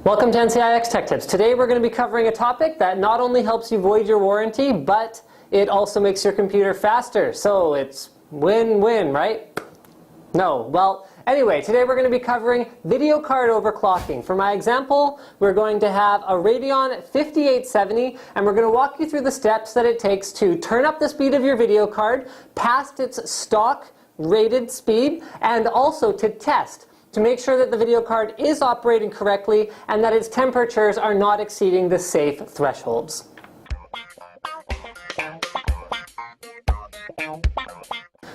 Welcome to NCIX Tech Tips. Today we're going to be covering a topic that not only helps you void your warranty, but it also makes your computer faster. So it's win-win, right? No. Well, anyway, today we're going to be covering video card overclocking. For my example, we're going to have a Radeon 5870, and we're going to walk you through the steps that it takes to turn up the speed of your video card past its stock rated speed, and also to test to make sure that the video card is operating correctly and that its temperatures are not exceeding the safe thresholds.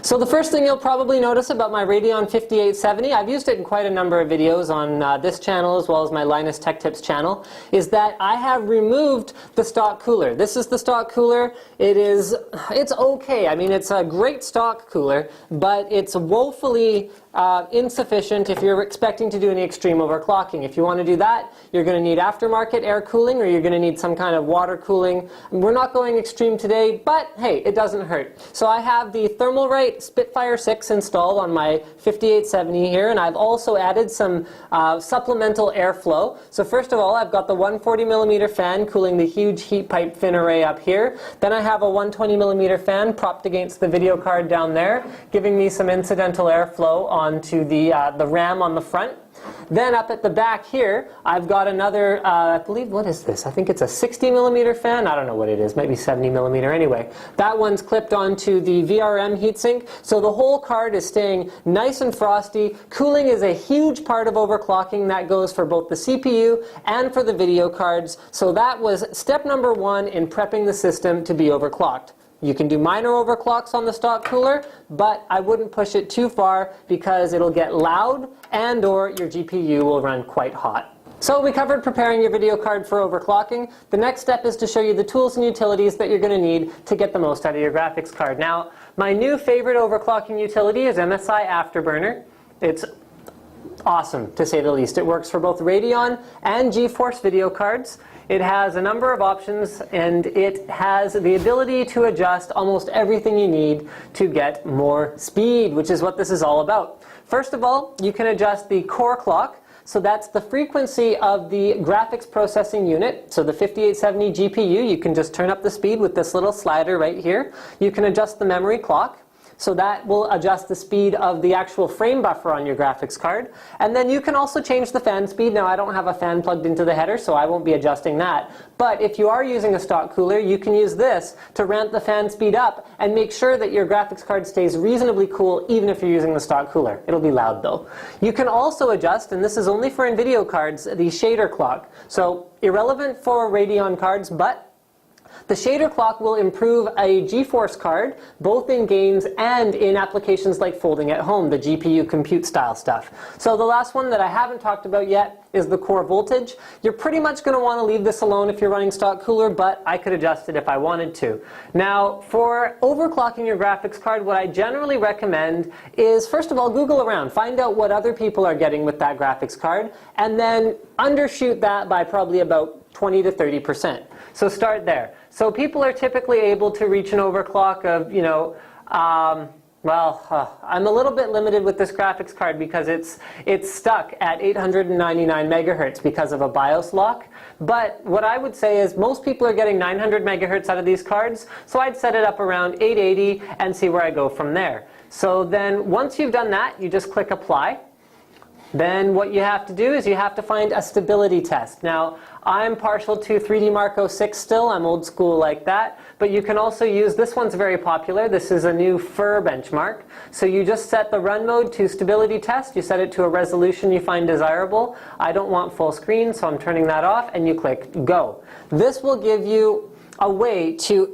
So the first thing you'll probably notice about my Radeon 5870, I've used it in quite a number of videos on this channel as well as my Linus Tech Tips channel, is that I have removed the stock cooler. This is the stock cooler. It's okay. I mean, it's a great stock cooler, but it's woefully insufficient if you're expecting to do any extreme overclocking. If you want to do that, you're going to need aftermarket air cooling, or you're going to need some kind of water cooling. We're not going extreme today, but hey, it doesn't hurt. So I have the Thermalright Spitfire 6 installed on my 5870 here, and I've also added some supplemental airflow. So first of all, I've got the 140mm fan cooling the huge heat pipe fin array up here. Then I have a 120mm fan propped against the video card down there, giving me some incidental airflow onto the RAM on the front. Then up at the back here, I've got another, I believe, what is this? I think it's a 60mm fan. I don't know what it is, maybe 70mm anyway. That one's clipped onto the VRM heatsink, so the whole card is staying nice and frosty. Cooling is a huge part of overclocking. That goes for both the CPU and for the video cards. So that was step number one in prepping the system to be overclocked. You can do minor overclocks on the stock cooler, but I wouldn't push it too far because it'll get loud and or your GPU will run quite hot. So we covered preparing your video card for overclocking. The next step is to show you the tools and utilities that you're going to need to get the most out of your graphics card. Now, my new favorite overclocking utility is MSI Afterburner. It's awesome, to say the least. It works for both Radeon and GeForce video cards. It has a number of options, and it has the ability to adjust almost everything you need to get more speed, which is what this is all about. First of all, you can adjust the core clock. So that's the frequency of the graphics processing unit. So the 5870 GPU, you can just turn up the speed with this little slider right here. You can adjust the memory clock. So that will adjust the speed of the actual frame buffer on your graphics card. And then you can also change the fan speed. Now, I don't have a fan plugged into the header, so I won't be adjusting that. But if you are using a stock cooler, you can use this to ramp the fan speed up and make sure that your graphics card stays reasonably cool even if you're using the stock cooler. It'll be loud though. You can also adjust, and this is only for NVIDIA cards, the shader clock. So irrelevant for Radeon cards, but the shader clock will improve a GeForce card, both in games and in applications like folding at home, the GPU compute style stuff. So the last one that I haven't talked about yet is the core voltage. You're pretty much going to want to leave this alone if you're running stock cooler, but I could adjust it if I wanted to. Now, for overclocking your graphics card, what I generally recommend is, first of all, Google around. Find out what other people are getting with that graphics card, and then undershoot that by probably about 20 to 30%. So start there. So people are typically able to reach an overclock of, I'm a little bit limited with this graphics card because it's stuck at 899 megahertz because of a BIOS lock. But what I would say is most people are getting 900 megahertz out of these cards, so I'd set it up around 880 and see where I go from there. So then once you've done that, you just click apply. Then what you have to do is you have to find a stability test. Now, I'm partial to 3D Mark 06 still. I'm old school like that. But you can also use, this one's very popular. This is a new FIR benchmark. So you just set the run mode to stability test. You set it to a resolution you find desirable. I don't want full screen, so I'm turning that off, and you click go. This will give you a way to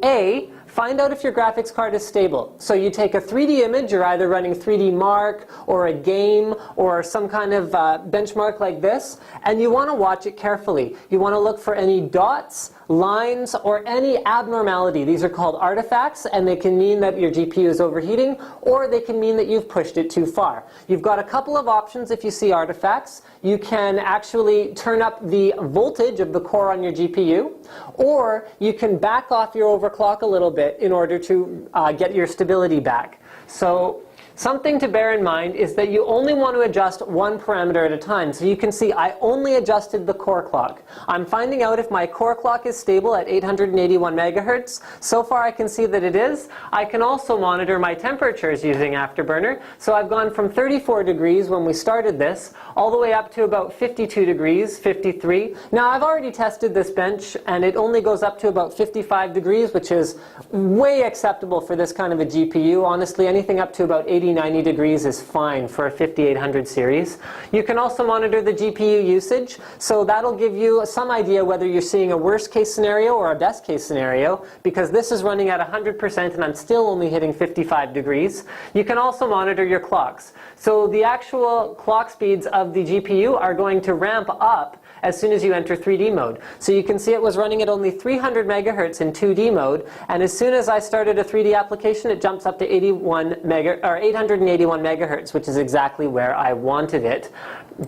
find out if your graphics card is stable. So you take a 3D image, you're either running 3D Mark or a game or some kind of benchmark like this, and you want to watch it carefully. You want to look for any dots, lines, or any abnormality. These are called artifacts, and they can mean that your GPU is overheating, or they can mean that you've pushed it too far. You've got a couple of options if you see artifacts. You can actually turn up the voltage of the core on your GPU, or you can back off your overclock a little bit in order to get your stability back. So Something to bear in mind is that you only want to adjust one parameter at a time. So you can see I only adjusted the core clock. I'm finding out if my core clock is stable at 881 megahertz. So far I can see that it is. I can also monitor my temperatures using Afterburner. So I've gone from 34 degrees when we started this, all the way up to about 52 degrees, 53. Now I've already tested this bench and it only goes up to about 55 degrees, which is way acceptable for this kind of a GPU. Honestly, anything up to about 80-90 degrees is fine for a 5800 series. You can also monitor the GPU usage, so that'll give you some idea whether you're seeing a worst case scenario or a best case scenario, because this is running at 100% and I'm still only hitting 55 degrees. You can also monitor your clocks. So the actual clock speeds of the GPU are going to ramp up as soon as you enter 3D mode. So you can see it was running at only 300 megahertz in 2D mode, and as soon as I started a 3D application, it jumps up to 881 megahertz, which is exactly where I wanted it.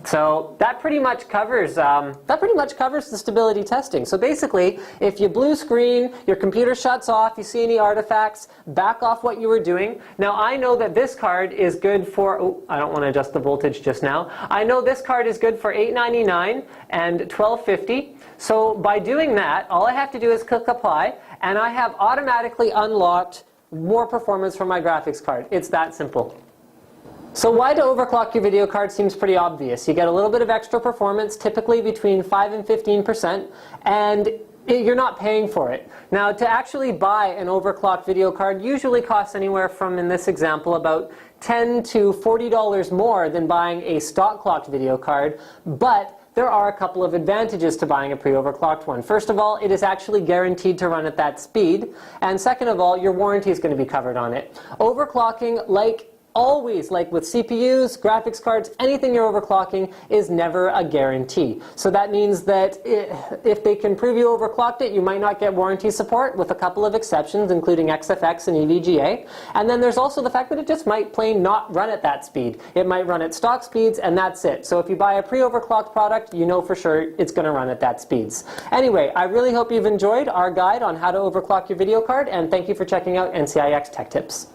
So that pretty much covers the stability testing. So basically, if you blue screen, your computer shuts off, you see any artifacts, back off what you were doing. Now I know that this card is good for, oh, I don't want to adjust the voltage just now. I know this card is good for 899 and 1250. So by doing that, all I have to do is click apply, and I have automatically unlocked more performance from my graphics card. It's that simple. So why to overclock your video card seems pretty obvious. You get a little bit of extra performance, typically between 5 and 15%, and you're not paying for it. Now, to actually buy an overclocked video card usually costs anywhere from, in this example, about $10 to $40 more than buying a stock clocked video card, but there are a couple of advantages to buying a pre-overclocked one. First of all, it is actually guaranteed to run at that speed, and second of all, your warranty is going to be covered on it. Overclocking, like always, like with CPUs, graphics cards, anything you're overclocking is never a guarantee. So that means that if they can prove you overclocked it, you might not get warranty support, with a couple of exceptions, including XFX and EVGA. And then there's also the fact that it just might plain not run at that speed. It might run at stock speeds, and that's it. So if you buy a pre-overclocked product, you know for sure it's going to run at that speeds. Anyway, I really hope you've enjoyed our guide on how to overclock your video card, and thank you for checking out NCIX Tech Tips.